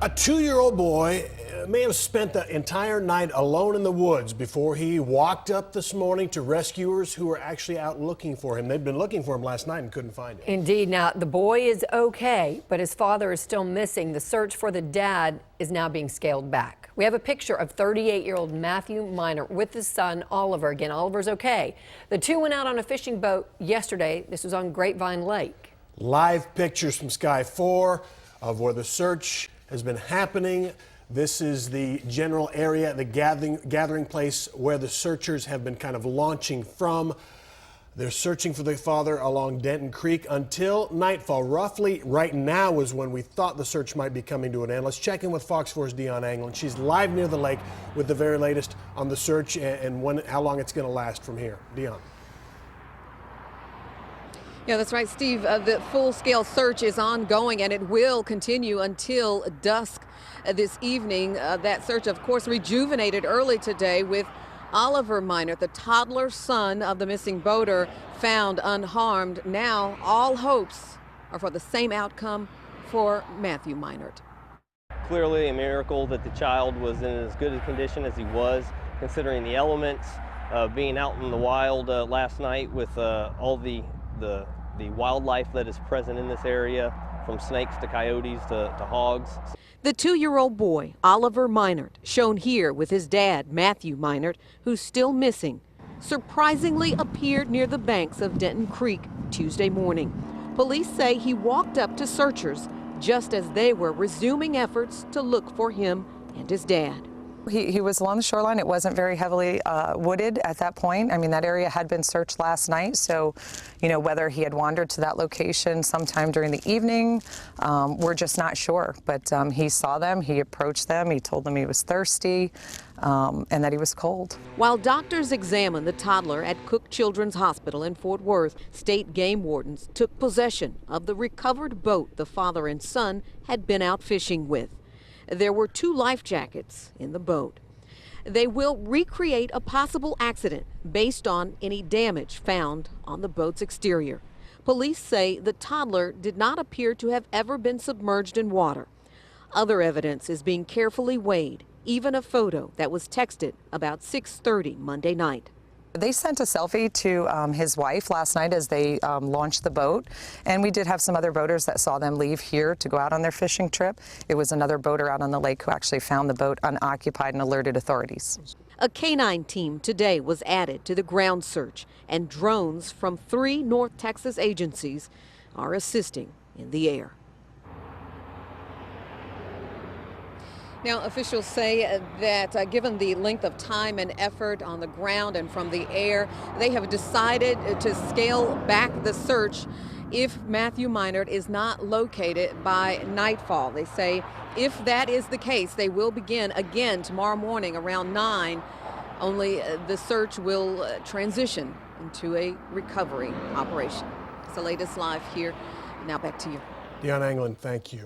A 2-year-old boy may have spent the entire night alone in the woods before he walked up this morning to rescuers who were actually out looking for him. They'd been looking for him last night and couldn't find him. Indeed. Now, the boy is okay, but his father is still missing. The search for the dad is now being scaled back. We have a picture of 38-year-old Matthew Minert with his son, Oliver. Again, Oliver's okay. The two went out on a fishing boat yesterday. This was on Grapevine Lake. Live pictures from Sky 4 of where the search has been happening. This is the general area, the gathering place where the searchers have been kind of launching from. They're searching for the father along Denton Creek until nightfall. Roughly right now is when we thought the search might be coming to an end. Let's check in with Fox 4's Dion Anglin. She's live near the lake with the very latest on the search and how long it's going to last from here. Dion. Yeah, that's right, Steve. The full-scale search is ongoing, and it will continue until dusk this evening. That search, of course, rejuvenated early today with Oliver Minert, the toddler son of the missing boater, found unharmed. Now, all hopes are for the same outcome for Matthew Minert. Clearly a miracle that the child was in as good a condition as he was, considering the elements, being out in the wild last night with all the wildlife that is present in this area, from snakes to coyotes to hogs. The 2-year-old boy, Oliver Minert, shown here with his dad, Matthew Minert, who's still missing, surprisingly appeared near the banks of Denton Creek Tuesday morning. Police say he walked up to searchers just as they were resuming efforts to look for him and his dad. He was along the shoreline. It wasn't very heavily wooded at that point. I mean, that area had been searched last night, so, you know, whether he had wandered to that location sometime during the evening, we're just not sure. But he saw them, he approached them, he told them he was thirsty, and that he was cold. While doctors examined the toddler at Cook Children's Hospital in Fort Worth, state game wardens took possession of the recovered boat the father and son had been out fishing with. There were 2 life jackets in the boat. They will recreate a possible accident based on any damage found on the boat's exterior. Police say the toddler did not appear to have ever been submerged in water. Other evidence is being carefully weighed, even a photo that was texted about 6:30 Monday night. They sent a selfie to his wife last night as they launched the boat, and we did have some other boaters that saw them leave here to go out on their fishing trip. It was another boater out on the lake who actually found the boat unoccupied and alerted authorities. A canine team today was added to the ground search, and drones from 3 North Texas agencies are assisting in the air. Now, officials say that given the length of time and effort on the ground and from the air, they have decided to scale back the search if Matthew Minert is not located by nightfall. They say if that is the case, they will begin again tomorrow morning around 9. Only the search will transition into a recovery operation. It's the latest live here. Now back to you. Dion Anglin, thank you.